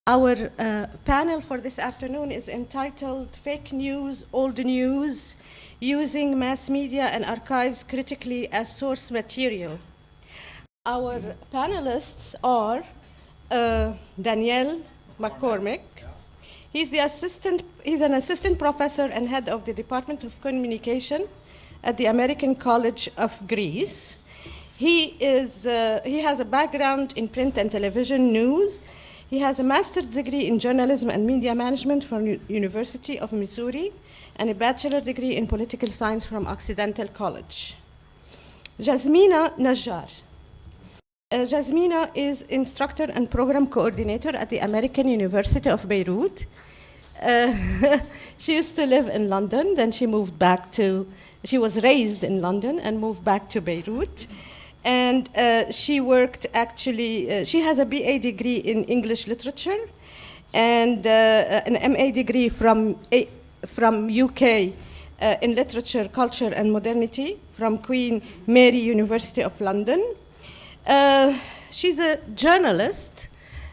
Our panel for this afternoon is entitled Fake News, Old News, Using Mass Media and Archives Critically as Source Material. Our panelists are Daniel McCormac. He's an assistant professor and head of the Department of Communication at the American College of Greece. He has a background in print and television news. He has a master's degree in journalism and media management from University of Missouri and a bachelor degree in political science from Occidental College. Jasmina Najjar. Jasmina is instructor and program coordinator at the American University of Beirut. She used to live in London, then she was raised in London and moved back to Beirut. And she worked she has a BA degree in English literature and an MA degree from UK in literature, culture and modernity from Queen Mary University of London. She's a journalist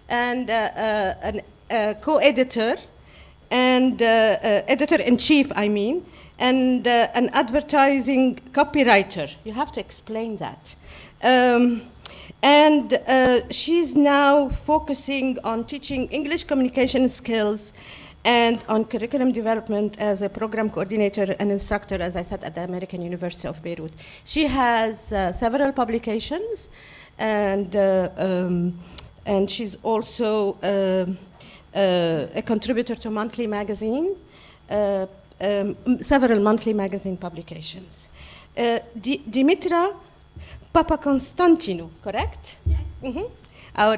and a co-editor and editor-in-chief, and an advertising copywriter. You have to explain that. She's now focusing on teaching English communication skills and on curriculum development as a program coordinator and instructor, as I said, at the American University of Beirut. She has several publications, and she's also a contributor to monthly magazine, several monthly magazine publications. Demetra Papaconstantinou, correct? Yes. Mm-hmm. Our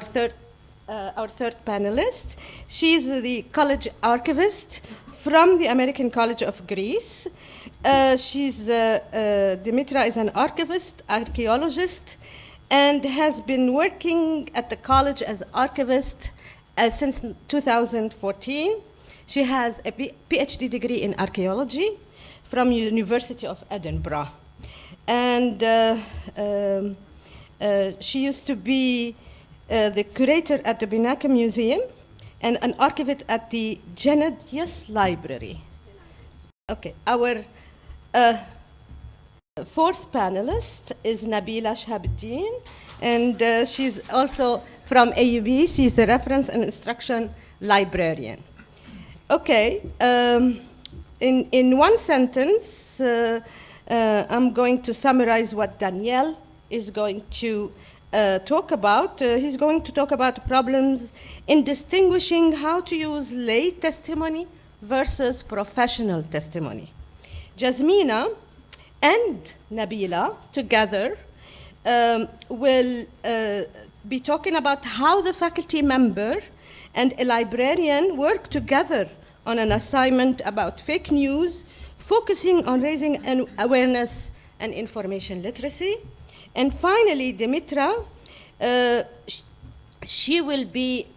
third panelist. She's the college archivist from the American College of Greece. Demetra is an archivist, archaeologist, and has been working at the college as archivist since 2014. She has a PhD degree in archaeology from University of Edinburgh. And she used to be the curator at the Binaka Museum and an archivist at the Genadius Library. Okay, our fourth panelist is Nabila Shehabeddine, and she's also from AUB. She's the reference and instruction librarian. Okay, in one sentence, I'm going to summarize what Daniel is going to talk about. He's going to talk about problems in distinguishing how to use lay testimony versus professional testimony. Jasmina and Nabila together will be talking about how the faculty member and a librarian work together on an assignment about fake news, focusing on raising an awareness and information literacy. And finally, Demetra, she will be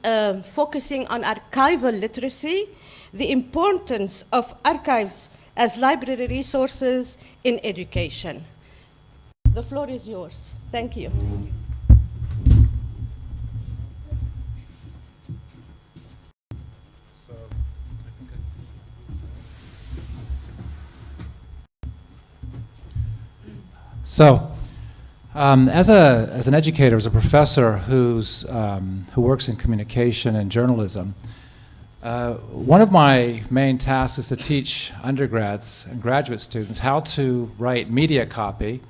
focusing on archival literacy, the importance of archives as library resources in education. The floor is yours. Thank you. So, as an educator, as a professor who works in communication and journalism, one of my main tasks is to teach undergrads and graduate students how to write media copy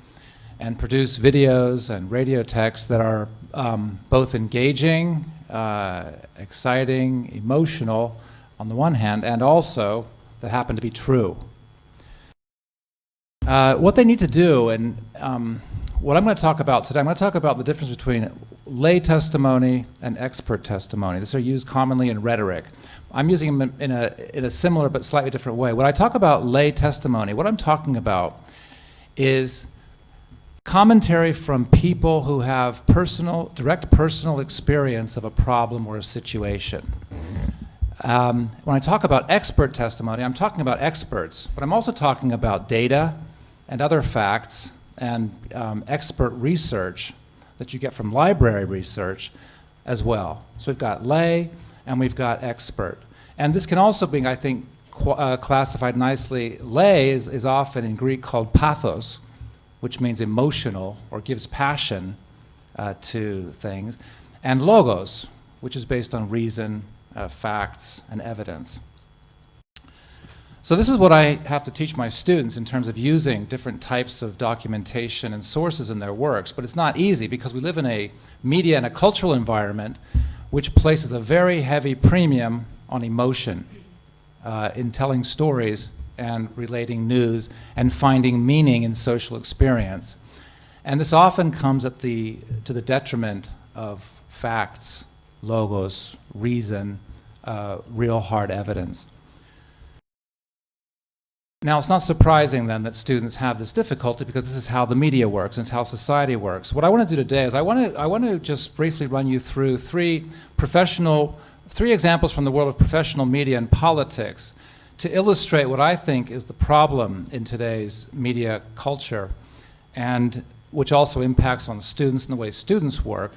and produce videos and radio texts that are both engaging, exciting, emotional on the one hand, and also that happen to be true. What they need to do, and what I'm going to talk about today, I'm going to talk about the difference between lay testimony and expert testimony. These are used commonly in rhetoric. I'm using them in a similar but slightly different way. When I talk about lay testimony, what I'm talking about is commentary from people who have direct personal experience of a problem or a situation. When I talk about expert testimony, I'm talking about experts, but I'm also talking about data and other facts and expert research that you get from library research as well. So we've got lay and we've got expert. And this can also be, I think, classified nicely. Lay is often in Greek called pathos, which means emotional or gives passion to things, and logos, which is based on reason, facts, and evidence. So this is what I have to teach my students in terms of using different types of documentation and sources in their works, but it's not easy because we live in a media and a cultural environment which places a very heavy premium on emotion in telling stories and relating news and finding meaning in social experience. And this often comes to the detriment of facts, logos, reason, real hard evidence. Now, it's not surprising then that students have this difficulty because this is how the media works and it's how society works. What I want to do today is I want to just briefly run you through three examples from the world of professional media and politics to illustrate what I think is the problem in today's media culture, and which also impacts on students and the way students work.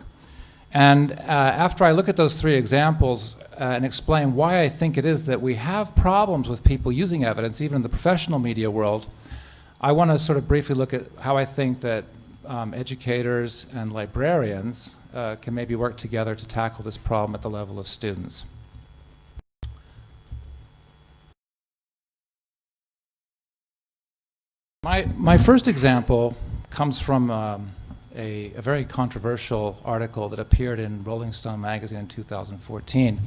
And after I look at those three examples and explain why I think it is that we have problems with people using evidence, even in the professional media world, I want to sort of briefly look at how I think that educators and librarians can maybe work together to tackle this problem at the level of students. My first example comes from a very controversial article that appeared in Rolling Stone magazine in 2014.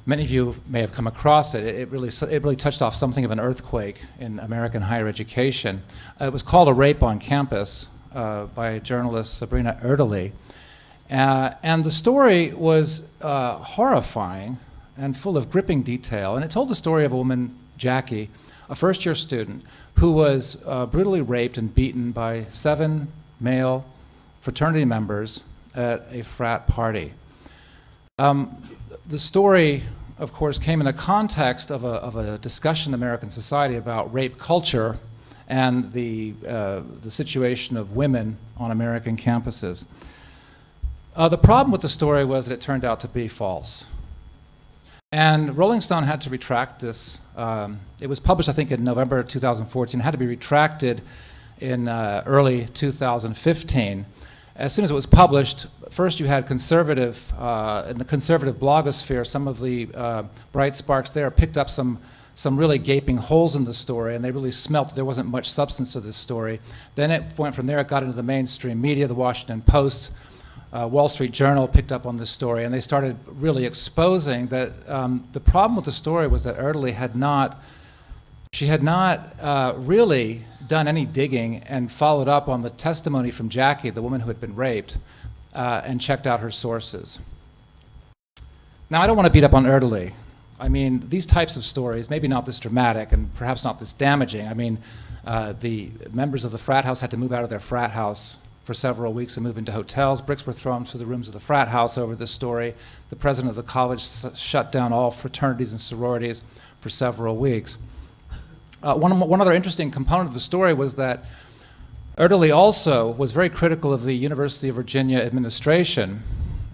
Many of you may have come across it. It really touched off something of an earthquake in American higher education. It was called A Rape on Campus by journalist Jasmina Najjar. And the story was horrifying and full of gripping detail. And it told the story of a woman, Jackie, a first-year student, who was brutally raped and beaten by 7 male fraternity members at a frat party. The story, of course, came in the context of a discussion in American society about rape culture and the situation of women on American campuses. The problem with the story was that it turned out to be false. And Rolling Stone had to retract this. It was published, I think, in November 2014. It had to be retracted in early 2015. As soon as it was published, first you had conservative, in the conservative blogosphere, some of the bright sparks there picked up some really gaping holes in the story, and they really smelt there wasn't much substance to this story. Then it went from there, it got into the mainstream media, the Washington Post, Wall Street Journal picked up on this story, and they started really exposing that the problem with the story was that Erdely had not really done any digging and followed up on the testimony from Jackie, the woman who had been raped, and checked out her sources. Now, I don't want to beat up on Erdely. I mean, these types of stories, maybe not this dramatic and perhaps not this damaging. I mean, the members of the frat house had to move out of their frat house for several weeks and move into hotels. Bricks were thrown through the rooms of the frat house over this story. The president of the college shut down all fraternities and sororities for several weeks. One other interesting component of the story was that Erdely also was very critical of the University of Virginia administration,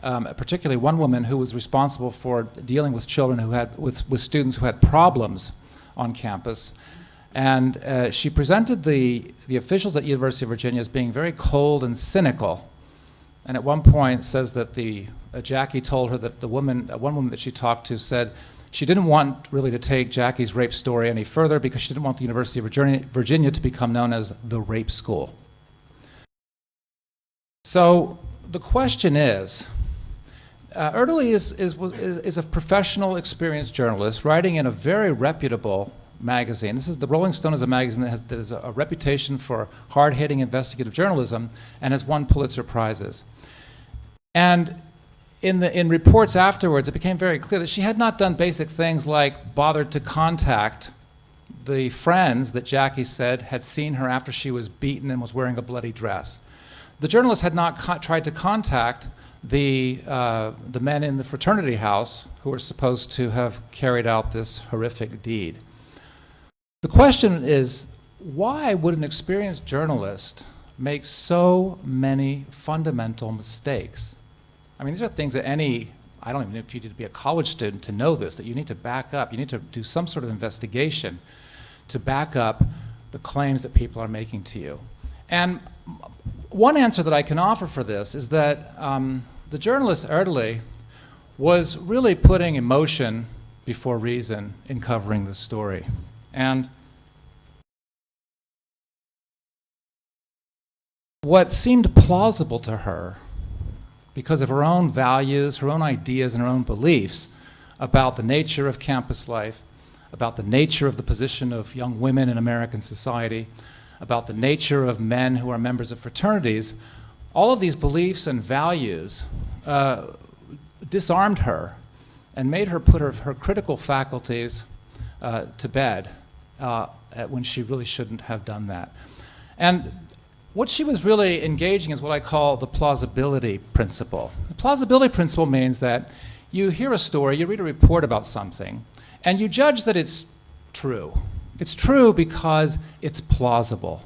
particularly one woman who was responsible for dealing with children who had, with students who had problems on campus. And she presented the officials at University of Virginia as being very cold and cynical. And at one point says that Jackie told her that one woman that she talked to said she didn't want really to take Jackie's rape story any further because she didn't want the University of Virginia to become known as the rape school. So the question is, Erdely is a professional, experienced journalist writing in a very reputable magazine. The Rolling Stone is a magazine that has a reputation for hard-hitting investigative journalism and has won Pulitzer Prizes. And in reports afterwards, it became very clear that she had not done basic things like bothered to contact the friends that Jackie said had seen her after she was beaten and was wearing a bloody dress. The journalist had not tried to contact the men in the fraternity house who were supposed to have carried out this horrific deed. The question is, why would an experienced journalist make so many fundamental mistakes? I mean, these are things that any I don't even know if you need to be a college student to know this, that you need to back up, you need to do some sort of investigation to back up the claims that people are making to you. And one answer that I can offer for this is that the journalist Erdely was really putting emotion before reason in covering the story. And what seemed plausible to her, because of her own values, her own ideas, and her own beliefs about the nature of campus life, about the nature of the position of young women in American society, about the nature of men who are members of fraternities, all of these beliefs and values disarmed her and made her put her critical faculties to bed when she really shouldn't have done that. And what she was really engaging is what I call the plausibility principle. The plausibility principle means that you hear a story, you read a report about something, and you judge that it's true. It's true because it's plausible.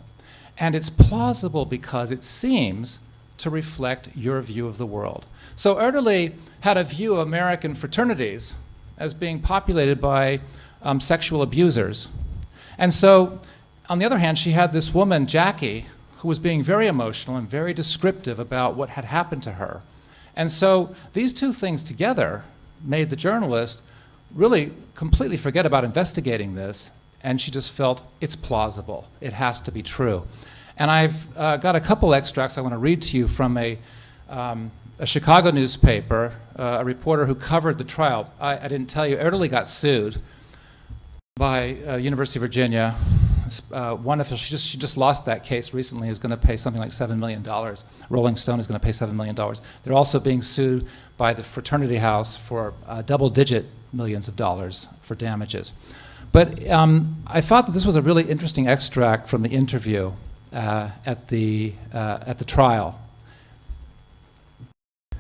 And it's plausible because it seems to reflect your view of the world. So Erdely had a view of American fraternities as being populated by sexual abusers. And so, on the other hand, she had this woman, Jackie, who was being very emotional and very descriptive about what had happened to her. And so these two things together made the journalist really completely forget about investigating this, and she just felt it's plausible. It has to be true. And I've got a couple extracts I want to read to you from a Chicago newspaper, a reporter who covered the trial. I didn't tell you, Erdely got sued by University of Virginia. One official, she just lost that case recently, is going to pay something like $7 million. Rolling Stone is going to pay $7 million. They're also being sued by the fraternity house for double-digit millions of dollars for damages. But I thought that this was a really interesting extract from the interview at the trial.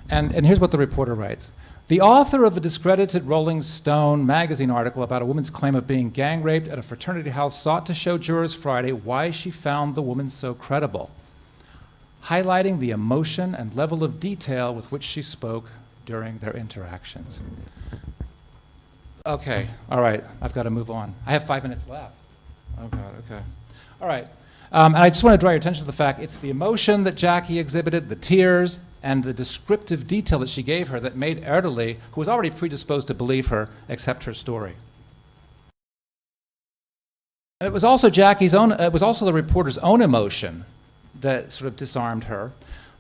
And here's what the reporter writes. The author of a discredited Rolling Stone magazine article about a woman's claim of being gang raped at a fraternity house sought to show jurors Friday why she found the woman so credible, highlighting the emotion and level of detail with which she spoke during their interactions. Okay, all right, I've got to move on. I have 5 minutes left. Oh God, okay. All right, and I just want to draw your attention to the fact it's the emotion that Jackie exhibited, the tears, and the descriptive detail that she gave her that made Erdely, who was already predisposed to believe her, accept her story. And it was also it was also the reporter's own emotion that sort of disarmed her.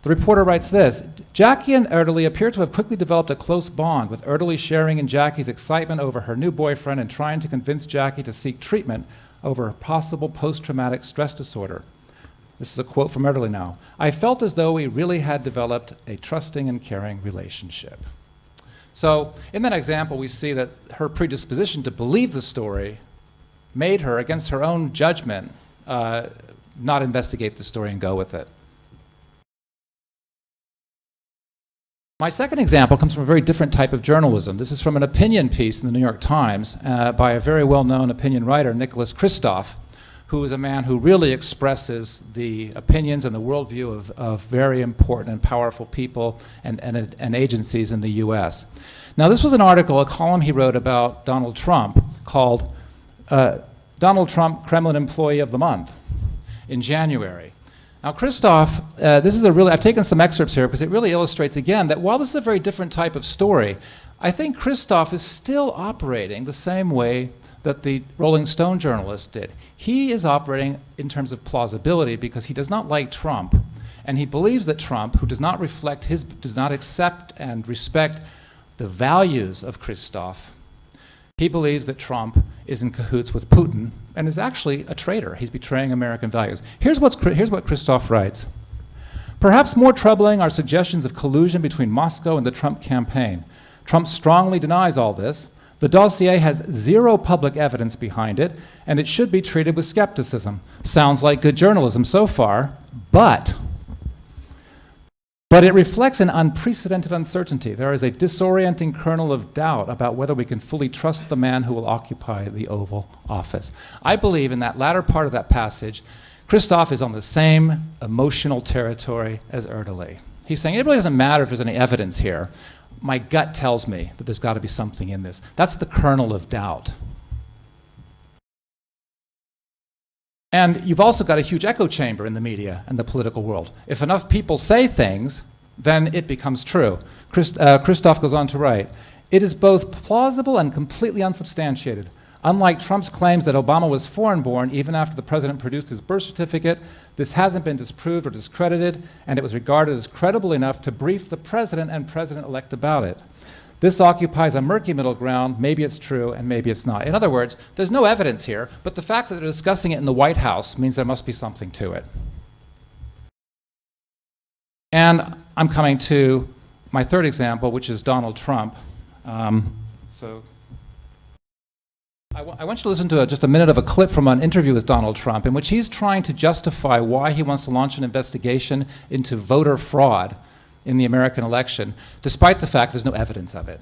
The reporter writes this: Jackie and Erdely appear to have quickly developed a close bond, with Erdely sharing in Jackie's excitement over her new boyfriend and trying to convince Jackie to seek treatment over a possible post-traumatic stress disorder. This is a quote from Erdely now. I felt as though we really had developed a trusting and caring relationship. So in that example, we see that her predisposition to believe the story made her, against her own judgment, not investigate the story and go with it. My second example comes from a very different type of journalism. This is from an opinion piece in the New York Times by a very well-known opinion writer, Kristof, who is a man who really expresses the opinions and the worldview of very important and powerful people and agencies in the US. Now, this was an article, a column he wrote about Donald Trump called Donald Trump, Kremlin Employee of the Month in January. Now, Kristof, this is I've taken some excerpts here because it really illustrates again that while this is a very different type of story, I think Kristof is still operating the same way that the Rolling Stone journalist did. He is operating in terms of plausibility because he does not like Trump, and he believes that Trump, who does not accept and respect the values of Kristof, he believes that Trump is in cahoots with Putin and is actually a traitor. He's betraying American values. Here's what Kristof writes. Perhaps more troubling are suggestions of collusion between Moscow and the Trump campaign. Trump strongly denies all this. The dossier has zero public evidence behind it, and it should be treated with skepticism. Sounds like good journalism so far, but it reflects an unprecedented uncertainty. There is a disorienting kernel of doubt about whether we can fully trust the man who will occupy the Oval Office. I believe in that latter part of that passage, Kristof is on the same emotional territory as Erdely. He's saying it really doesn't matter if there's any evidence here. my gut tells me that there's got to be something in this. That's the kernel of doubt. And you've also got a huge echo chamber in the media and the political world. If enough people say things, then it becomes true. Kristof goes on to write, "It is both plausible and completely unsubstantiated. Unlike Trump's claims that Obama was foreign-born even after the president produced his birth certificate, this hasn't been disproved or discredited, and it was regarded as credible enough to brief the president and president-elect about it. This occupies a murky middle ground. Maybe it's true and maybe it's not." In other words, there's no evidence here, but the fact that they're discussing it in the White House means there must be something to it. And I'm coming to my third example, which is Donald Trump. I want you to listen to just a minute of a clip from an interview with Donald Trump in which he's trying to justify why he wants to launch an investigation into voter fraud in the American election, despite the fact there's no evidence of it.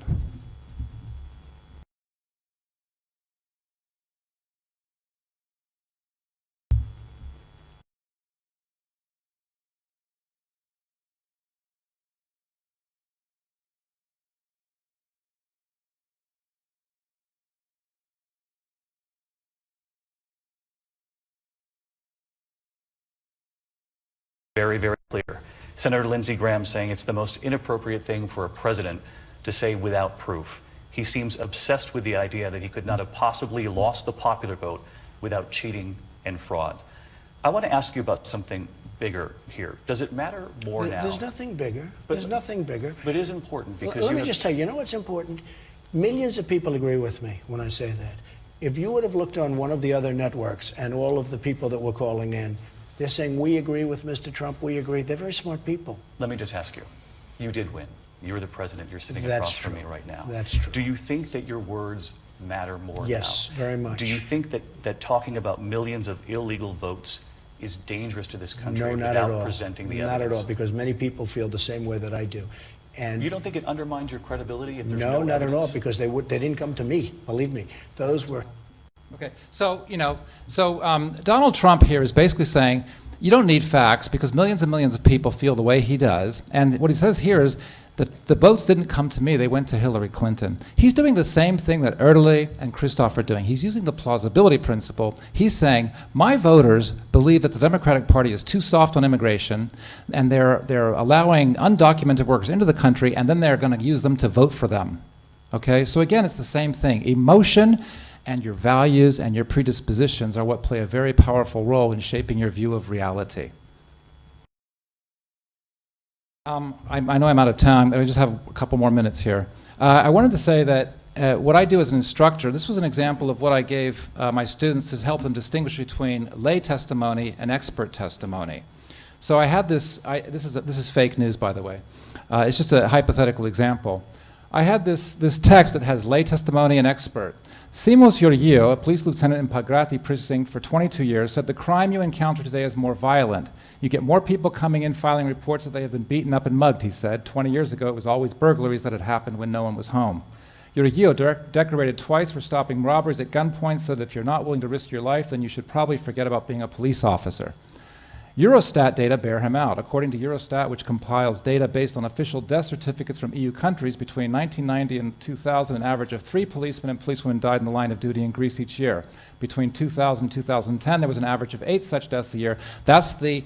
Very, very clear. Senator Lindsey Graham saying it's the most inappropriate thing for a president to say without proof. He seems obsessed with the idea that he could not have possibly lost the popular vote without cheating and fraud. I want to ask you about something bigger here. Does it matter more now? There's nothing bigger. There's nothing bigger. But it is important because Let me just tell you, you know what's important? Millions of people agree with me when I say that. If you would have looked on one of the other networks and all of the people that were calling in, they're saying, we agree with Mr. Trump, we agree. They're very smart people. Let me just ask you. You did win. You're the president. You're sitting That's across from true. me right now. That's true. Do you think that your words matter more Yes, now? very much. Do you think that talking about millions of illegal votes is dangerous to this country No, not without at all. presenting the Not evidence? at all, because many people feel the same way that I do. And You don't think it undermines your credibility if there's no, no not at all, evidence? because they didn't come to me, believe me. Those were... Okay, so, Donald Trump here is basically saying, you don't need facts because millions and millions of people feel the way he does. And what he says here is that the votes didn't come to me, they went to Hillary Clinton. He's doing the same thing that Erdely and Kristof are doing. He's using the plausibility principle. He's saying, my voters believe that the Democratic Party is too soft on immigration, and they're allowing undocumented workers into the country, and then they're going to use them to vote for them. Okay, so again, it's the same thing. Emotion and your values and your predispositions are what play a very powerful role in shaping your view of reality. I know I'm out of time. I just have a couple more minutes here. I wanted to say that what I do as an instructor, this was an example of what I gave my students to help them distinguish between lay testimony and expert testimony. So I had this, this is fake news, by the way. It's just a hypothetical example. I had this text that has lay testimony and expert. Simos Yorgio, a police lieutenant in Pagrati precinct for 22 years, said the crime you encounter today is more violent. You get more people coming in filing reports that they have been beaten up and mugged, he said. 20 years ago, it was always burglaries that had happened when no one was home. Yorgio, decorated twice for stopping robberies at gunpoint, said if you're not willing to risk your life, then you should probably forget about being a police officer. Eurostat data bear him out. According to Eurostat, which compiles data based on official death certificates from EU countries, between 1990 and 2000, an average of 3 policemen and policewomen died in the line of duty in Greece each year. Between 2000 and 2010, there was an average of 8 such deaths a year. That's the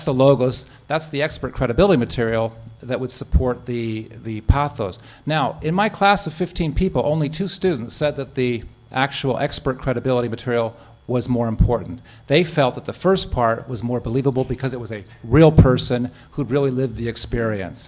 logos, that's the expert credibility material that would support the pathos. Now, in my class of 15 people, only 2 students said that the actual expert credibility material was more important. They felt that the first part was more believable because it was a real person who'd really lived the experience.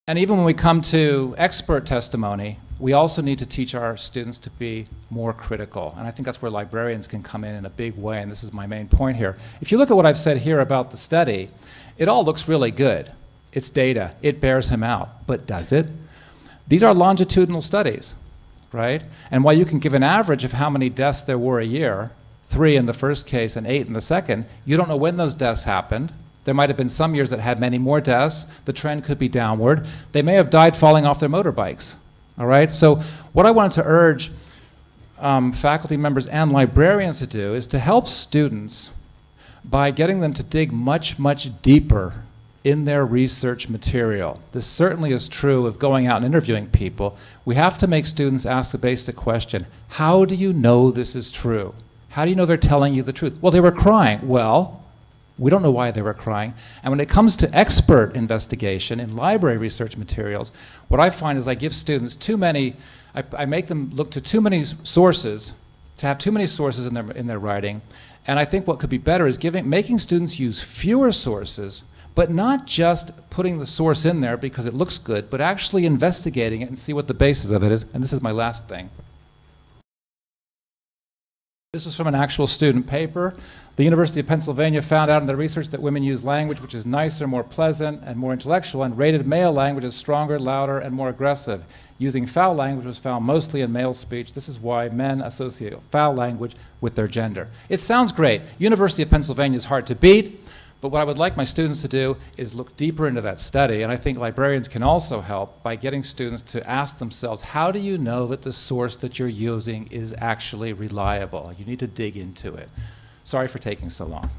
And even when we come to expert testimony, we also need to teach our students to be more critical. And I think that's where librarians can come in a big way, and this is my main point here. If you look at what I've said here about the study, it all looks really good. It's data, it bears him out, but does it? These are longitudinal studies, right? And while you can give an average of how many deaths there were a year, 3 in the first case and 8 in the second, you don't know when those deaths happened. There might have been some years that had many more deaths. The trend could be downward. They may have died falling off their motorbikes, all right? So what I wanted to urge faculty members and librarians to do is to help students by getting them to dig much, much deeper in their research material. This certainly is true of going out and interviewing people. We have to make students ask the basic question, how do you know this is true? How do you know they're telling you the truth? Well, they were crying. Well, we don't know why they were crying. And when it comes to expert investigation in library research materials, what I find is I give students too many, I make them look to too many sources, to have too many sources in their writing. And I think what could be better is making students use fewer sources, but not just putting the source in there because it looks good, but actually investigating it and see what the basis of it is. And this is my last thing. This was from an actual student paper. The University of Pennsylvania found out in their research that women use language which is nicer, more pleasant, and more intellectual, and rated male language as stronger, louder, and more aggressive. Using foul language was found mostly in male speech. This is why men associate foul language with their gender. It sounds great. University of Pennsylvania is hard to beat, but what I would like my students to do is look deeper into that study, and I think librarians can also help by getting students to ask themselves, how do you know that the source that you're using is actually reliable? You need to dig into it. Sorry for taking so long.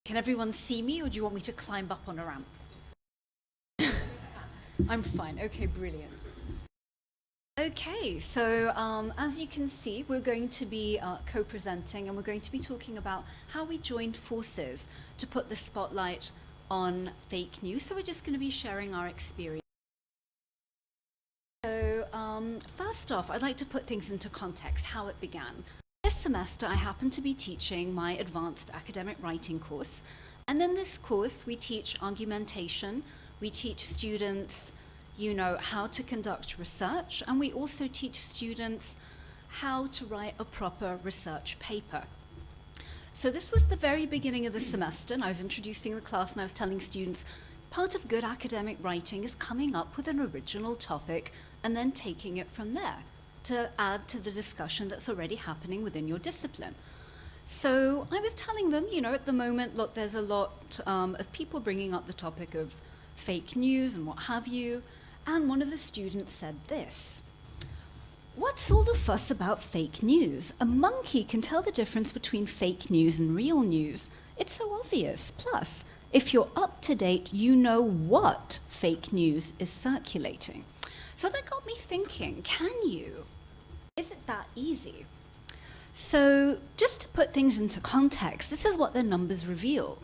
Can everyone see me, or do you want me to climb up on a ramp? I'm fine. Okay, brilliant. Okay, so as you can see, we're going to be co-presenting, and we're going to be talking about how we joined forces to put the spotlight on fake news. So we're just going to be sharing our experience. So first off, I'd like to put things into context, how it began. This semester, I happen to be teaching my advanced academic writing course. And in this course, we teach argumentation, we teach students, you know, how to conduct research, and we also teach students how to write a proper research paper. So this was the very beginning of the semester, and I was introducing the class, and I was telling students, part of good academic writing is coming up with an original topic and then taking it from there to add to the discussion that's already happening within your discipline. So I was telling them, you know, at the moment, look, there's a lot of people bringing up the topic of fake news and what have you, and one of the students said this: "What's all the fuss about fake news? A monkey can tell the difference between fake news and real news. It's so obvious. Plus, if you're up to date, you know what fake news is circulating." So that got me thinking, can you? Is it that easy? So just to put things into context, this is what the numbers reveal.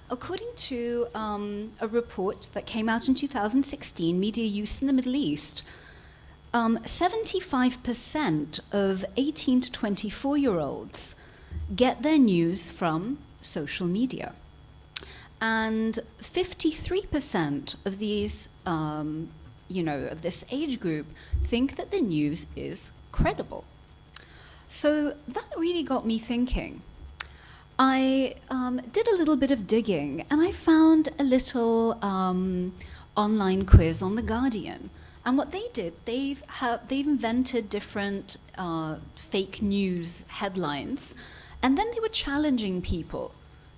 According to a report that came out in 2016, Media Use in the Middle East, 75% of 18 to 24-year-olds get their news from social media. And 53% of these of this age group think that the news is credible. So that really got me thinking. I did a little bit of digging, and I found a little online quiz on The Guardian. And what they did, they've invented different fake news headlines, and then they were challenging people.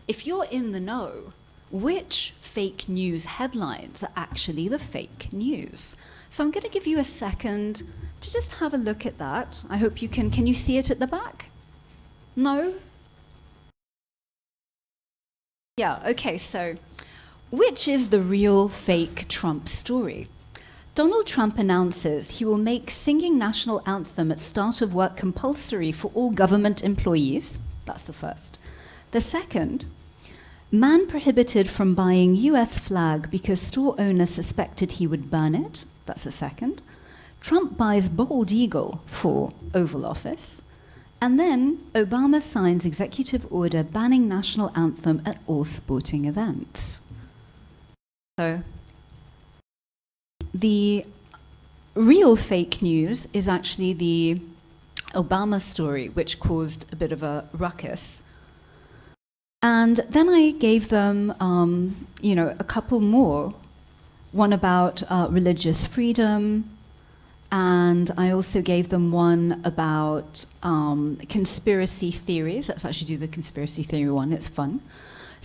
If you're in the know, which fake news headlines are actually the fake news? So I'm going to give you a second to just have a look at that. I hope you can you see it at the back? No? Yeah, okay, so which is the real fake Trump story? Donald Trump announces he will make singing national anthem at start of work compulsory for all government employees. That's the first. The second, man prohibited from buying US flag because store owner suspected he would burn it. That's a second. Trump buys bald eagle for Oval Office. And then Obama signs executive order banning national anthem at all sporting events. So the real fake news is actually the Obama story, which caused a bit of a ruckus. And then I gave them, a couple more, one about religious freedom, and I also gave them one about conspiracy theories. Let's actually do the conspiracy theory one, it's fun.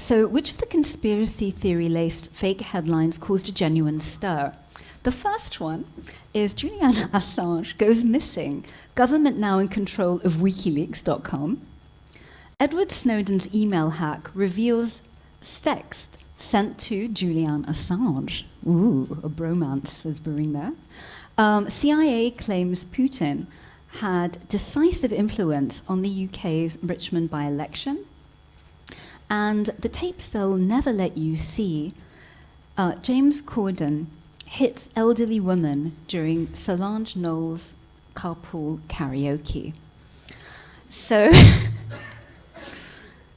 So, which of the conspiracy theory-laced fake headlines caused a genuine stir? The first one is Julian Assange goes missing. Government now in control of WikiLeaks.com. Edward Snowden's email hack reveals text sent to Julian Assange. Ooh, a bromance is brewing there. CIA claims Putin had decisive influence on the UK's Richmond by-election. And the tapes they'll never let you see, James Corden hits elderly woman during Solange Knowles' carpool karaoke. So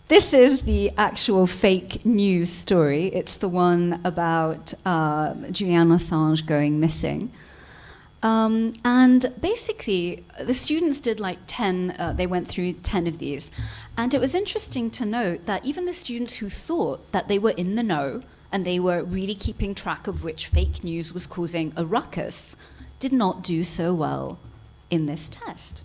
this is the actual fake news story. It's the one about Julian Assange going missing. And basically, the students did like 10, they went through 10 of these. And it was interesting to note that even the students who thought that they were in the know and they were really keeping track of which fake news was causing a ruckus did not do so well in this test.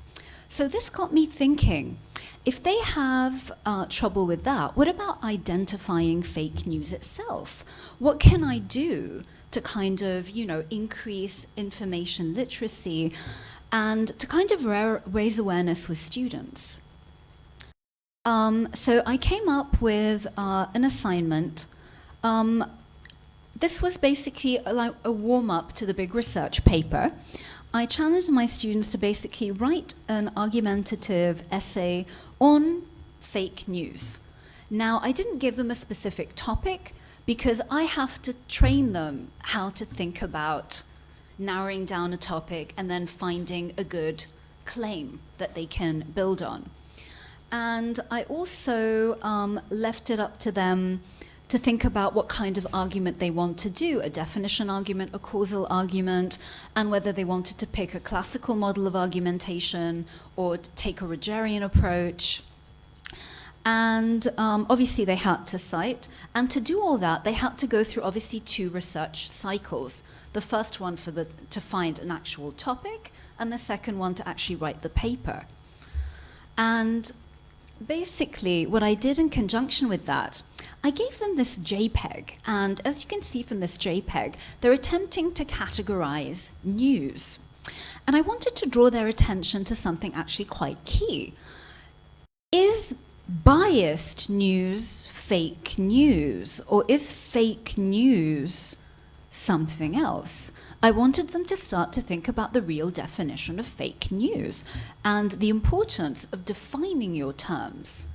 So this got me thinking, if they have trouble with that, what about identifying fake news itself? What can I do to kind of, increase information literacy and to kind of raise awareness with students? So I came up with an assignment. This was basically like a warm-up to the big research paper. I challenged my students to basically write an argumentative essay on fake news. Now, I didn't give them a specific topic because I have to train them how to think about narrowing down a topic and then finding a good claim that they can build on. And I also left it up to them to think about what kind of argument they want to do, a definition argument, a causal argument, and whether they wanted to pick a classical model of argumentation or take a Rogerian approach. And obviously they had to cite. And to do all that, they had to go through obviously 2 research cycles. The first one to find an actual topic, and the second one to actually write the paper. And basically, what I did in conjunction with that, I gave them this JPEG, and as you can see from this JPEG, they're attempting to categorize news. And I wanted to draw their attention to something actually quite key. Is biased news fake news, or is fake news something else? I wanted them to start to think about the real definition of fake news and the importance of defining your terms.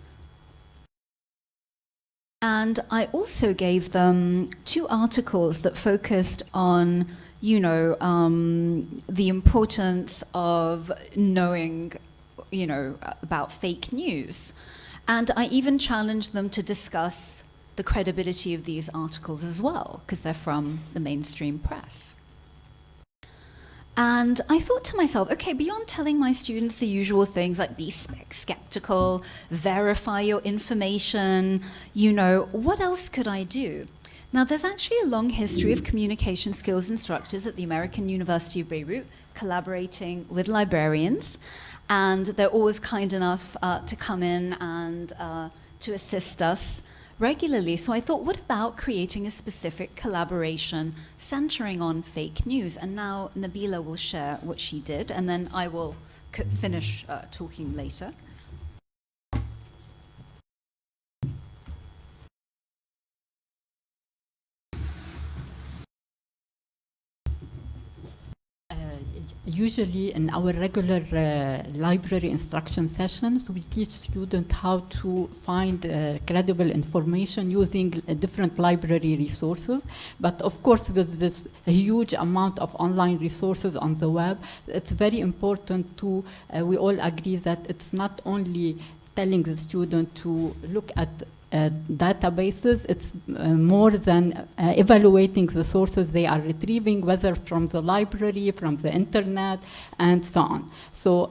And I also gave them 2 articles that focused on, the importance of knowing, about fake news. And I even challenged them to discuss the credibility of these articles as well, because they're from the mainstream press. And I thought to myself, okay, beyond telling my students the usual things like be skeptical, verify your information, what else could I do? Now, there's actually a long history of communication skills instructors at the American University of Beirut collaborating with librarians, and they're always kind enough to come in and to assist us regularly. So I thought, what about creating a specific collaboration centering on fake news? And now Nabila will share what she did, and then I will finish talking later. Usually in our regular library instruction sessions, we teach students how to find credible information using different library resources. But of course, with this huge amount of online resources on the web, it's very important to, we all agree that it's not only telling the student to look at databases, it's more than evaluating the sources they are retrieving, whether from the library, from the internet, and so on. So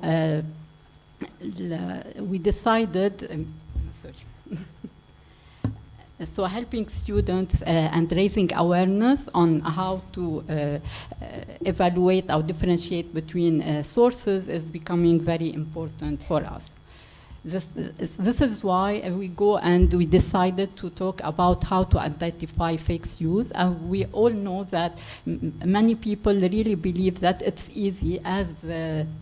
we decided, so helping students and raising awareness on how to evaluate or differentiate between sources is becoming very important for us. This is why we go and we decided to talk about how to identify fake news. And we all know that many people really believe that it's easy, as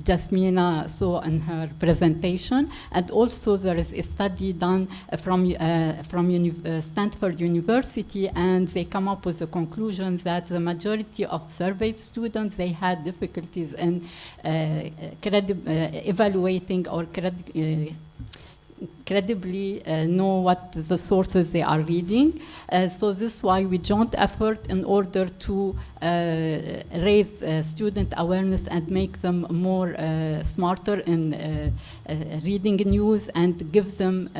Jasmina saw in her presentation. And also there is a study done from Stanford University, and they come up with the conclusion that the majority of surveyed students, they had difficulties in evaluating or credibly know what the sources they are reading. So this is why we joined effort in order to raise student awareness and make them more smarter in reading news, and give them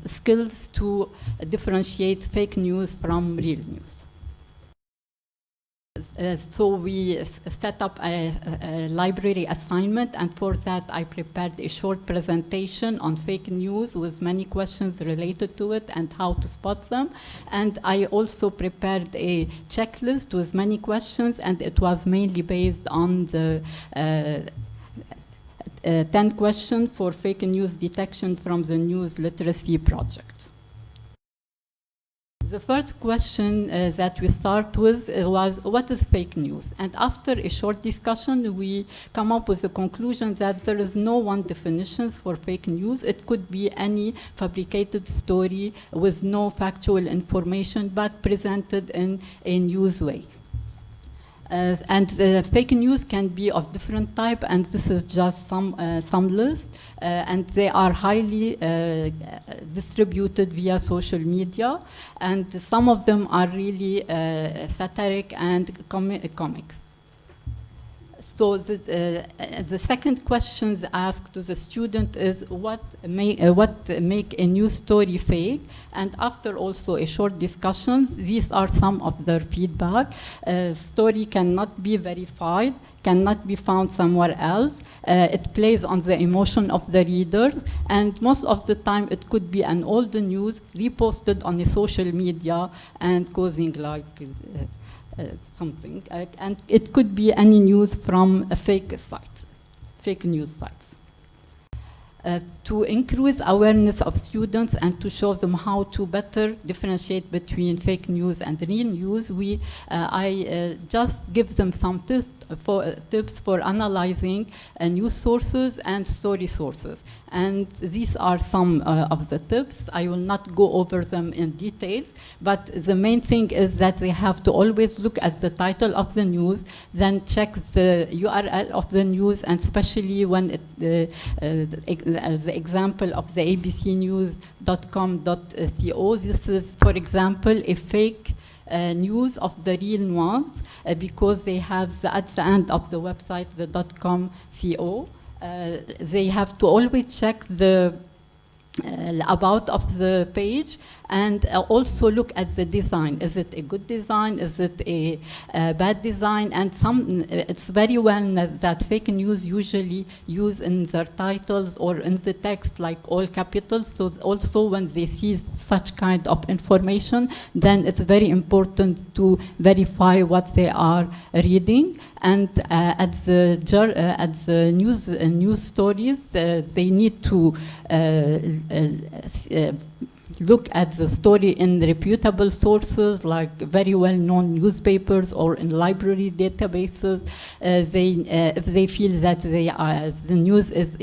skills to differentiate fake news from real news. So we set up a library assignment, and for that I prepared a short presentation on fake news with many questions related to it and how to spot them. And I also prepared a checklist with many questions, and it was mainly based on the 10 questions for fake news detection from the News Literacy Project. The first question that we start with was, what is fake news? And after a short discussion, we come up with the conclusion that there is no one definition for fake news. It could be any fabricated story with no factual information, but presented in a news way. And fake news can be of different type, and this is just some list, and they are highly distributed via social media, and some of them are really satiric and comics. So the second question asked to the student is, what make a news story fake? And after also a short discussion, these are some of their feedback. Story cannot be verified, cannot be found somewhere else. It plays on the emotion of the readers, and most of the time it could be an old news reposted on the social media and causing something. And it could be any news from a fake news sites. To increase awareness of students and to show them how to better differentiate between fake news and real news, I just give them some tips for analyzing news sources and story sources. And these are some of the tips. I will not go over them in details, but the main thing is that they have to always look at the title of the news, then check the URL of the news, and especially when the example of the abcnews.com.co. This is, for example, a fake news of the real ones because they have at the end of the website the .com.co. They have to always check the about of the page, and also look at the design. Is it a good design? Is it a bad design? And it's very well known that fake news usually use in their titles or in the text like all capitals. So also when they see such kind of information, then it's very important to verify what they are reading. And at the news stories, they need to look at the story in reputable sources like very well-known newspapers or in library databases. If they feel that the news is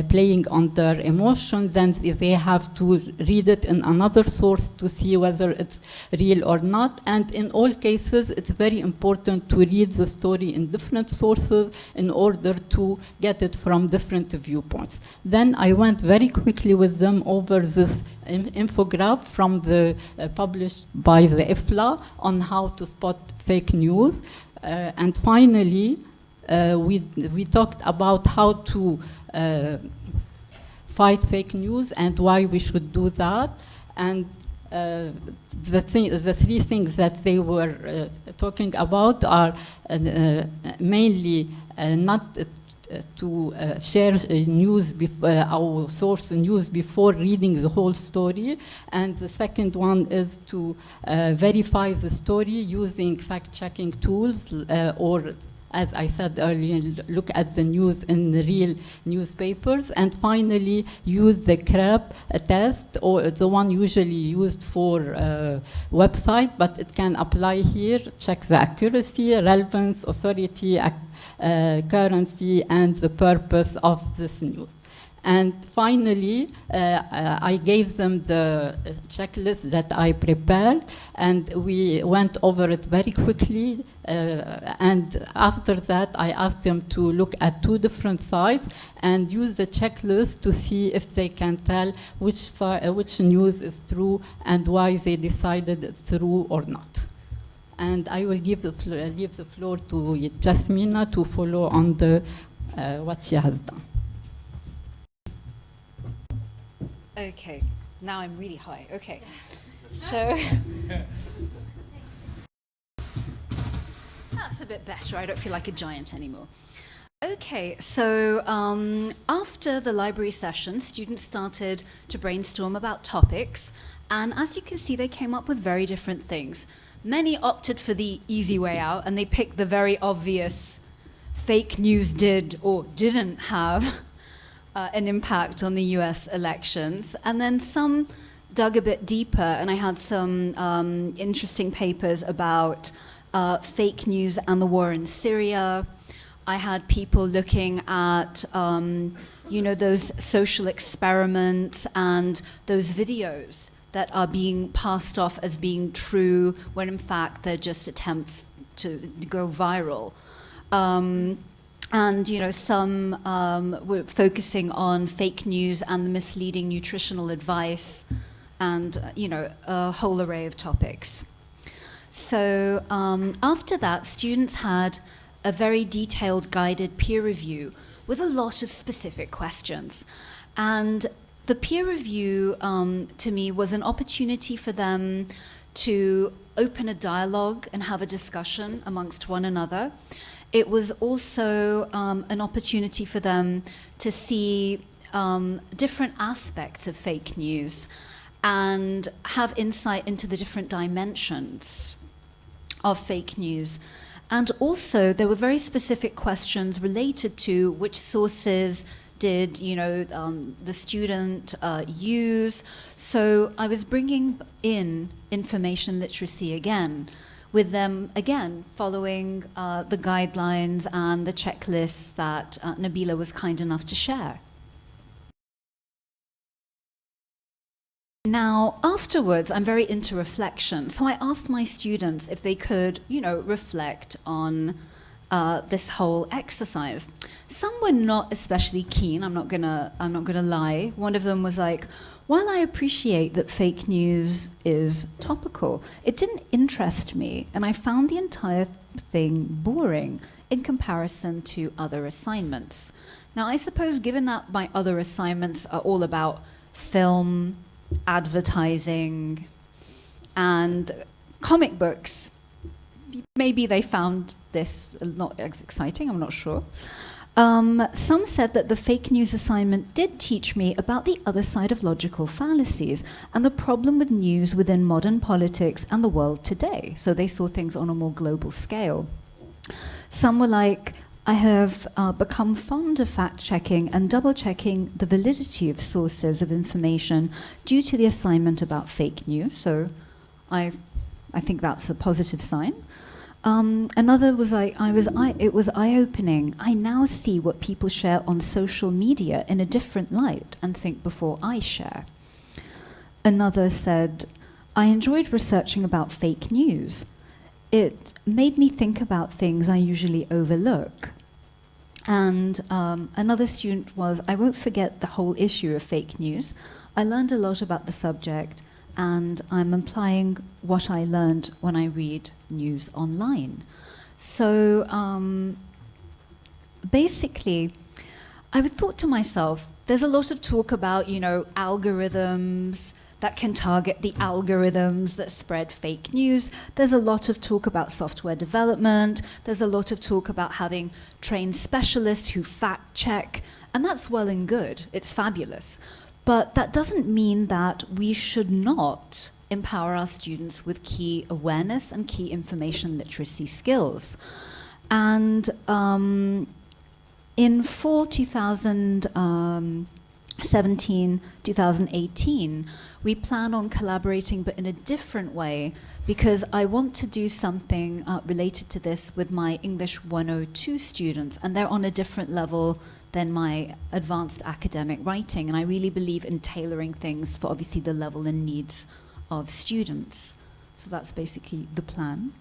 playing on their emotions, then they have to read it in another source to see whether it's real or not. And in all cases, it's very important to read the story in different sources in order to get it from different viewpoints. Then I went very quickly with them over this infograph from the published by the IFLA on how to spot fake news. And finally, we talked about how to fight fake news and why we should do that. And the three things that they were talking about are mainly not to share news, our source news before reading the whole story. And the second one is to verify the story using fact-checking tools or as I said earlier, look at the news in the real newspapers, and finally use the CRAP test, or the one usually used for website, but it can apply here. Check the accuracy, relevance, authority, currency, and the purpose of this news. And finally, I gave them the checklist that I prepared, and we went over it very quickly. And after that, I asked them to look at 2 different sites and use the checklist to see if they can tell which news is true and why they decided it's true or not. And I will leave the floor to Jasmina to follow on the what she has done. Okay, now I'm really high. Okay, so that's a bit better. I don't feel like a giant anymore. Okay, so after the library session, students started to brainstorm about topics, and as you can see, they came up with very different things. Many opted for the easy way out, and they picked the very obvious fake news did or didn't have an impact on the US elections. And then some dug a bit deeper, and I had some interesting papers about fake news and the war in Syria. I had people looking at, those social experiments and those videos that are being passed off as being true when in fact they're just attempts to go viral. And some were focusing on fake news and the misleading nutritional advice, and a whole array of topics. So after that, students had a very detailed guided peer review with a lot of specific questions. And the peer review, to me, was an opportunity for them to open a dialogue and have a discussion amongst one another. It was also an opportunity for them to see different aspects of fake news and have insight into the different dimensions of fake news. And also, there were very specific questions related to which sources did the student use. So I was bringing in information literacy again, with them again following the guidelines and the checklists that Nabila was kind enough to share. Now, afterwards, I'm very into reflection. So I asked my students if they could, reflect on this whole exercise. Some were not especially keen. I'm not gonna lie. One of them was like, while I appreciate that fake news is topical, it didn't interest me, and I found the entire thing boring in comparison to other assignments. Now, I suppose given that my other assignments are all about film, advertising, and comic books, maybe they found this not as exciting, I'm not sure. Some said that the fake news assignment did teach me about the other side of logical fallacies and the problem with news within modern politics and the world today. So they saw things on a more global scale. Some were like, I have become fond of fact-checking and double-checking the validity of sources of information due to the assignment about fake news. So I think that's a positive sign. Another was like, it was eye-opening. I now see what people share on social media in a different light and think before I share. Another said, I enjoyed researching about fake news. It made me think about things I usually overlook. And another student was, I won't forget the whole issue of fake news. I learned a lot about the subject, and I'm applying what I learned when I read news online. So basically, I would thought to myself, there's a lot of talk about, algorithms that can target the algorithms that spread fake news. There's a lot of talk about software development. There's a lot of talk about having trained specialists who fact check, and that's well and good. It's fabulous. But that doesn't mean that we should not empower our students with key awareness and key information literacy skills. And in fall 2017, 2018, we plan on collaborating, but in a different way, because I want to do something related to this with my English 102 students, and they're on a different level than my advanced academic writing, and I really believe in tailoring things for obviously the level and needs of students. So that's basically the plan.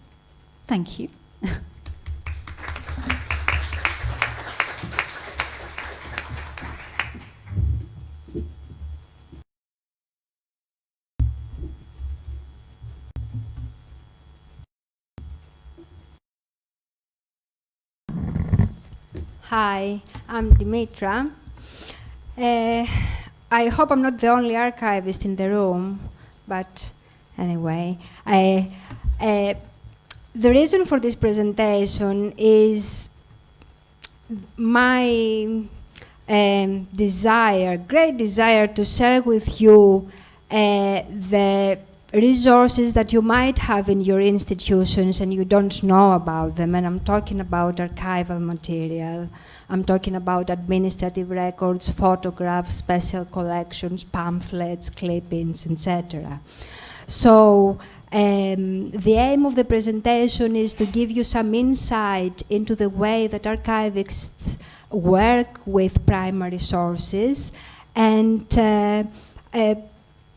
Thank you. Hi, I'm Demetra. I hope I'm not the only archivist in the room, but anyway. The reason for this presentation is my great desire to share with you the resources that you might have in your institutions and you don't know about them. And I'm talking about archival material. I'm talking about administrative records, photographs, special collections, pamphlets, clippings, etc. So the aim of the presentation is to give you some insight into the way that archivists work with primary sources and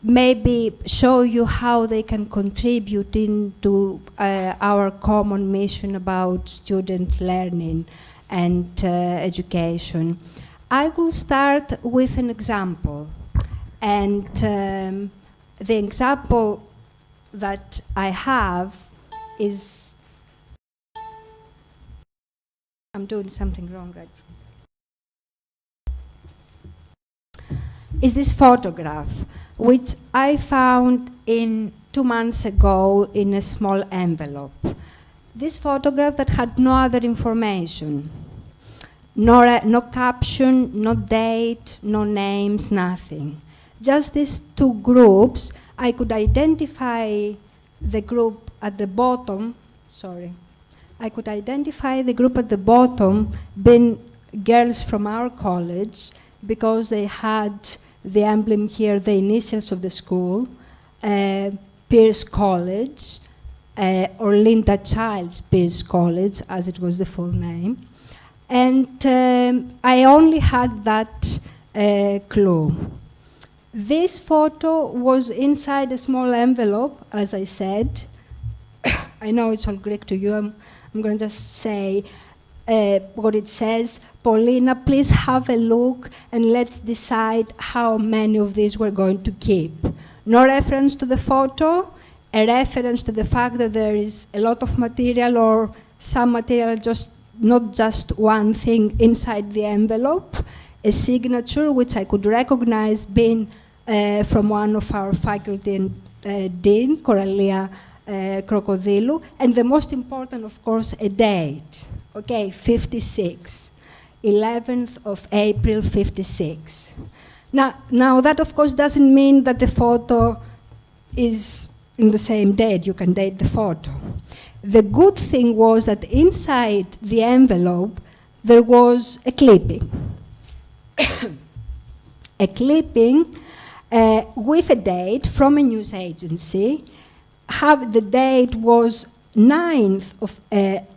maybe show you how they can contribute into our common mission about student learning and education. I will start with an example. And the example that I have is, I'm doing something wrong, right? Is this photograph, which I found 2 months ago in a small envelope. This photograph that had no other information, no caption, no date, no names, nothing. Just these two groups. I could identify the group at the bottom, I could identify the group at the bottom being girls from our college because they had the emblem here, the initials of the school, Pierce College, or Linda Childs Pierce College, as it was the full name. And I only had that clue. This photo was inside a small envelope, as I said. I know it's all Greek to you. I'm going to just say what it says. Paulina, please have a look and let's decide how many of these we're going to keep. No reference to the photo, a reference to the fact that there is a lot of material or some material, not just one thing inside the envelope, a signature which I could recognize being from one of our faculty and dean, Coralia Crocodilou, and the most important, of course, a date. Okay, 56. 11th of April, 56. Now that, of course, doesn't mean that the photo is in the same date. You can date the photo. The good thing was that inside the envelope, there was a clipping. A clipping with a date from a news agency. The date was 9th of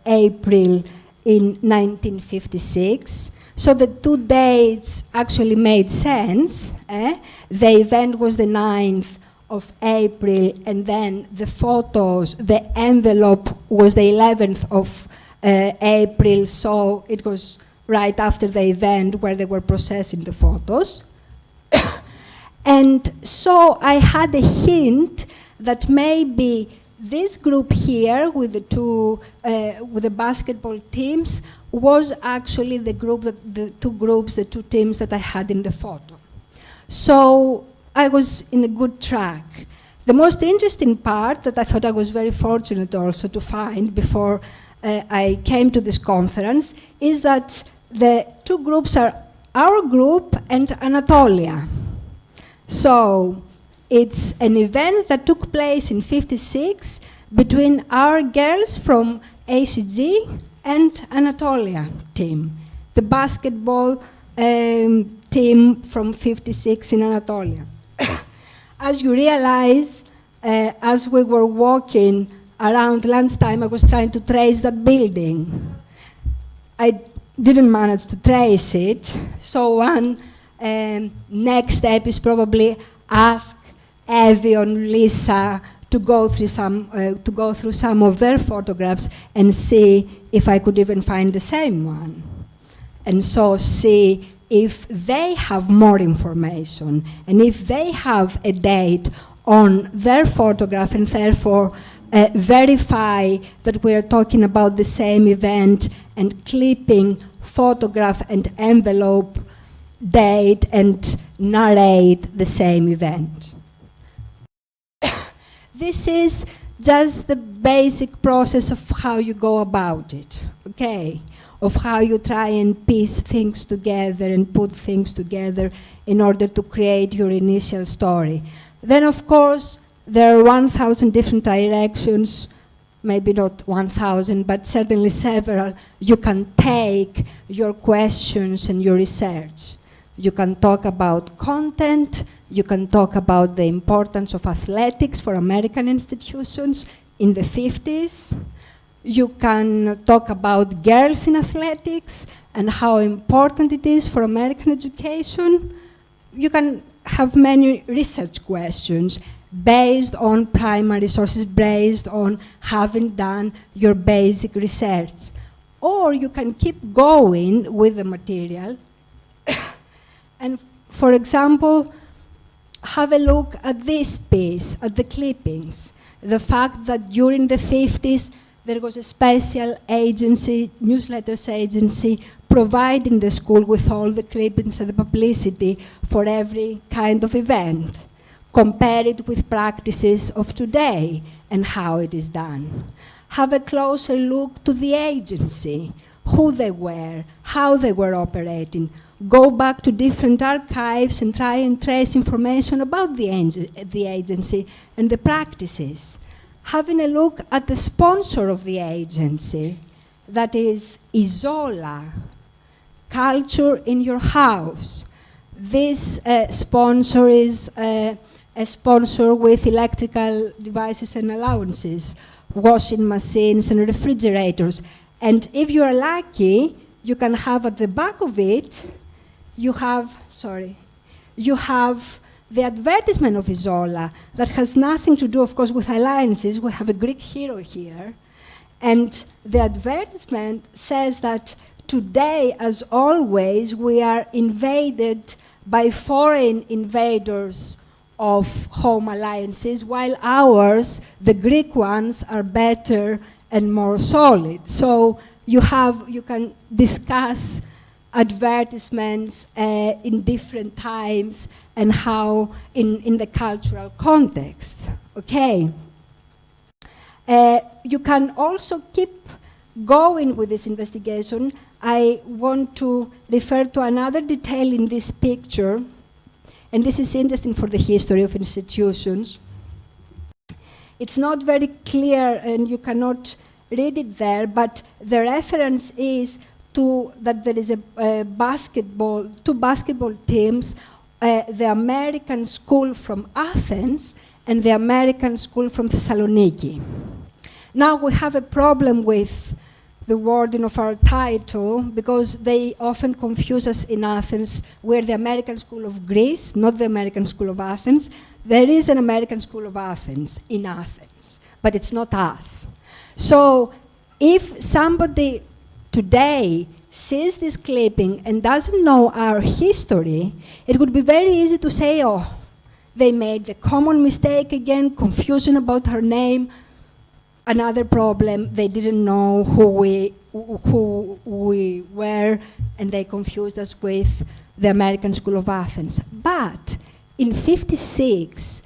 April in 1956. So the two dates actually made sense. The event was the 9th of April, and then the photos, the envelope was the 11th of April, so it was right after the event where they were processing the photos. And so I had a hint that maybe this group here with the two with the basketball teams was actually the two teams that I had in the photo. So I was in a good track. The most interesting part that I thought I was very fortunate also to find before I came to this conference is that the two groups are our group and Anatolia. So it's an event that took place in '56 between our girls from ACG and Anatolia team, the basketball team from 56 in Anatolia. As you realize, as we were walking around lunchtime, I was trying to trace that building. I didn't manage to trace it, so one next step is probably ask Evie or Lisa to go through some of their photographs and see if I could even find the same one, and so see if they have more information and if they have a date on their photograph, and therefore verify that we are talking about the same event and clipping photograph and envelope date and narrate the same event. This is just the basic process of how you go about it, okay? Of how you try and piece things together and put things together in order to create your initial story. Then, of course, there are 1,000 different directions, maybe not 1,000, but certainly several. You can take your questions and your research. You can talk about content. You can talk about the importance of athletics for American institutions in the 50s. You can talk about girls in athletics and how important it is for American education. You can have many research questions based on primary sources, based on having done your basic research. Or you can keep going with the material and, for example, have a look at this piece, at the clippings. The fact that during the 50s, there was a special agency, newsletters agency, providing the school with all the clippings and the publicity for every kind of event. Compare it with practices of today and how it is done. Have a closer look to the agency, who they were, how they were operating. Go back to different archives and try and trace information about the agency and the practices. Having a look at the sponsor of the agency, that is Isola, Culture in Your House. This sponsor is a sponsor with electrical devices and allowances, washing machines and refrigerators. And if you are lucky, you can have at the back of it, you have the advertisement of Isola that has nothing to do, of course, with alliances. We have a Greek hero here. And the advertisement says that today, as always, we are invaded by foreign invaders of home alliances, while ours, the Greek ones, are better and more solid. So you can discuss advertisements in different times and how in the cultural context, okay? You can also keep going with this investigation. I want to refer to another detail in this picture, and this is interesting for the history of institutions. It's not very clear and you cannot read it there, but the reference is to that there is two basketball teams, the American school from Athens and the American school from Thessaloniki. Now we have a problem with the wording of our title because they often confuse us in Athens. We're the American School of Greece, not the American School of Athens. There is an American School of Athens in Athens, but it's not us. So if somebody today sees this clipping and doesn't know our history, it would be very easy to say, oh, they made the common mistake again, confusion about her name. Another problem, they didn't know who we were, and they confused us with the American School of Athens. But in '56,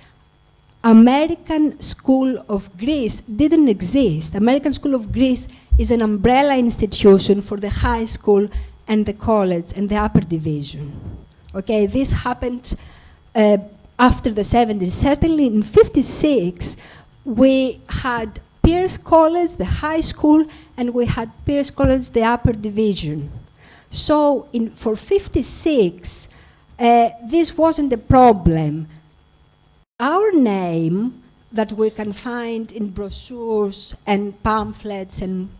American School of Greece didn't exist. American School of Greece is an umbrella institution for the high school and the college and the upper division. Okay, this happened after the 70s. Certainly in '56, we had Pierce College, the high school, and we had Pierce College, the upper division. So for 56, this wasn't the problem. Our name that we can find in brochures and pamphlets and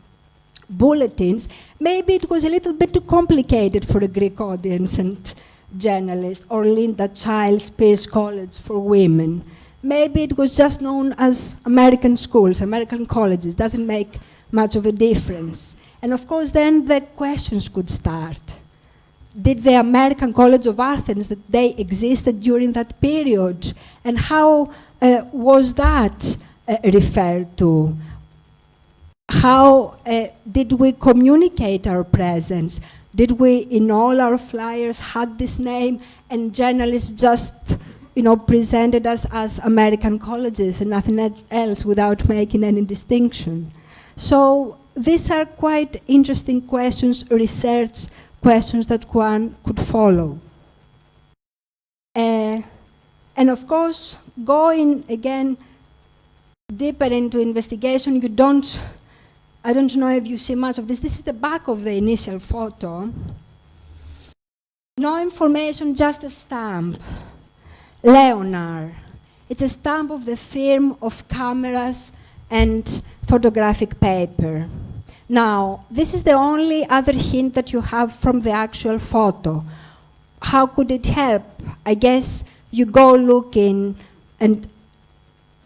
bulletins, maybe it was a little bit too complicated for a Greek audience and journalist, or Linda Child's Pierce College for women. Maybe it was just known as American schools, American colleges, doesn't make much of a difference. And of course then the questions could start. Did the American College of Athens, that they existed during that period? And how was that referred to? How did we communicate our presence? Did we, in all our flyers, had this name, and journalists just, presented us as American colleges and nothing else without making any distinction? So these are quite interesting questions, research questions that one could follow. And of course, going again deeper into investigation, I don't know if you see much of this. This is the back of the initial photo. No information, just a stamp. Leonard. It's a stamp of the firm of cameras and photographic paper. Now, this is the only other hint that you have from the actual photo. How could it help? I guess you go looking and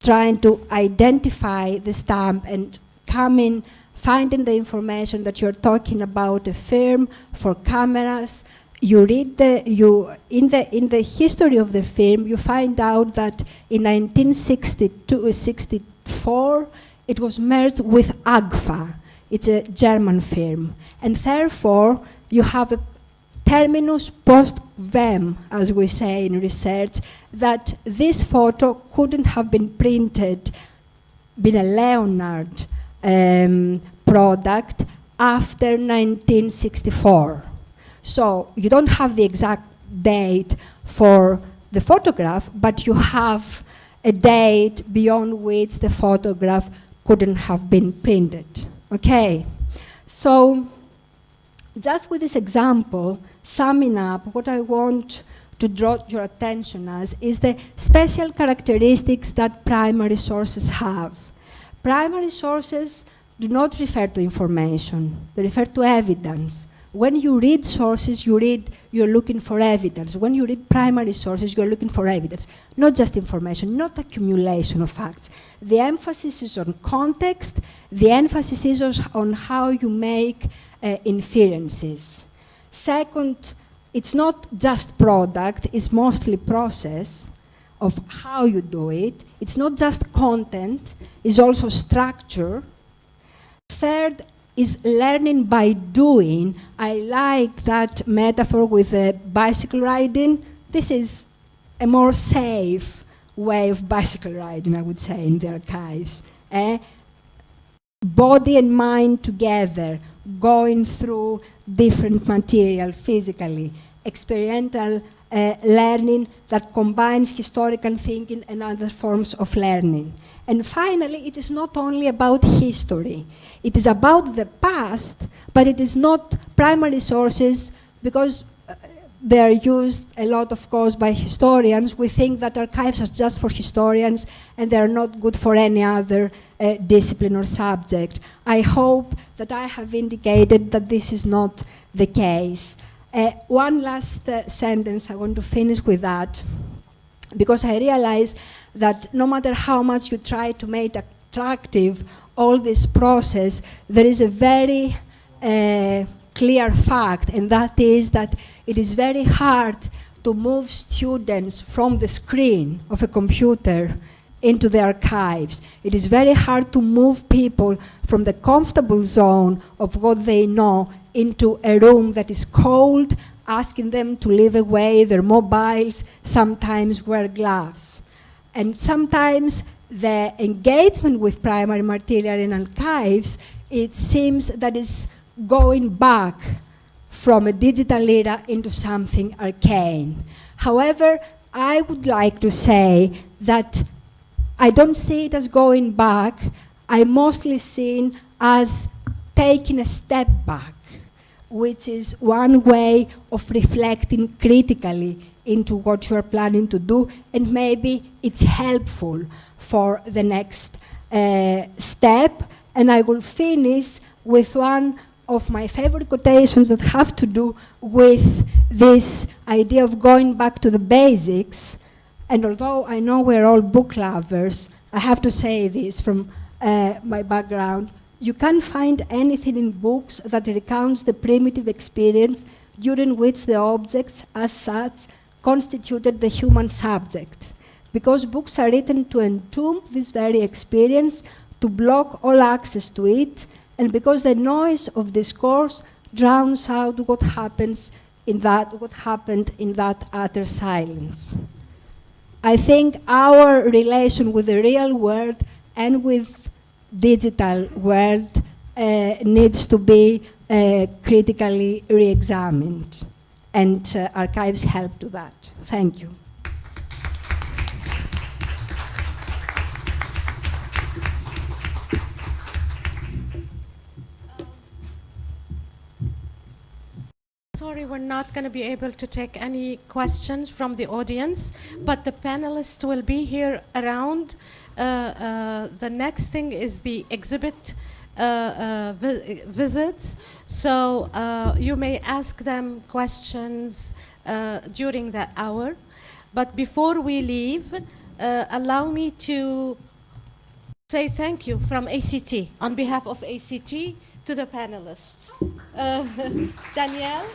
trying to identify the stamp and come in, finding the information that you're talking about a firm for cameras. You read in the history of the firm, you find out that in 1964 it was merged with AGFA. It's a German firm, and therefore you have a terminus post vem, as we say in research, that this photo couldn't have been printed, been a Leonard product after 1964. So you don't have the exact date for the photograph, but you have a date beyond which the photograph couldn't have been printed. Okay, so just with this example, summing up, what I want to draw your attention as is the special characteristics that primary sources have. Primary sources do not refer to information, they refer to evidence. When you read sources, you're looking for evidence. When you read primary sources, you're looking for evidence, not just information, not accumulation of facts. The emphasis is on context, the emphasis is on how you make inferences. Second, it's not just product, it's mostly process of how you do it. It's not just content, it's also structure. Third, is learning by doing. I like that metaphor with bicycle riding. This is a more safe way of bicycle riding, I would say, in the archives. Body and mind together, going through different material physically, experiential learning that combines historical thinking and other forms of learning. And finally, it is not only about history. It is about the past, but it is not primary sources because they are used a lot, of course, by historians. We think that archives are just for historians and they are not good for any other discipline or subject. I hope that I have indicated that this is not the case. One last sentence, I want to finish with that, because I realize that no matter how much you try to make attractive all this process, there is a very clear fact, and that is that it is very hard to move students from the screen of a computer into the archives. It is very hard to move people from the comfortable zone of what they know into a room that is cold, asking them to leave away their mobiles, sometimes wear gloves. And sometimes the engagement with primary material in archives, it seems that is going back from a digital era into something arcane. However, I would like to say that I don't see it as going back. I mostly seen as taking a step back, which is one way of reflecting critically into what you are planning to do, and maybe it's helpful for the next step. And I will finish with one of my favorite quotations that have to do with this idea of going back to the basics. And although I know we're all book lovers, I have to say this from my background. You can't find anything in books that recounts the primitive experience during which the objects, as such, constituted the human subject. Because books are written to entomb this very experience, to block all access to it, and because the noise of discourse drowns out what happened in that utter silence. I think our relation with the real world and with digital world needs to be critically re-examined, and archives help to that. Thank you. Sorry, we're not going to be able to take any questions from the audience, but the panelists will be here around. The next thing is the exhibit visits, so you may ask them questions during that hour. But before we leave, allow me to say thank you from ACT, on behalf of ACT, to the panelists. Danielle?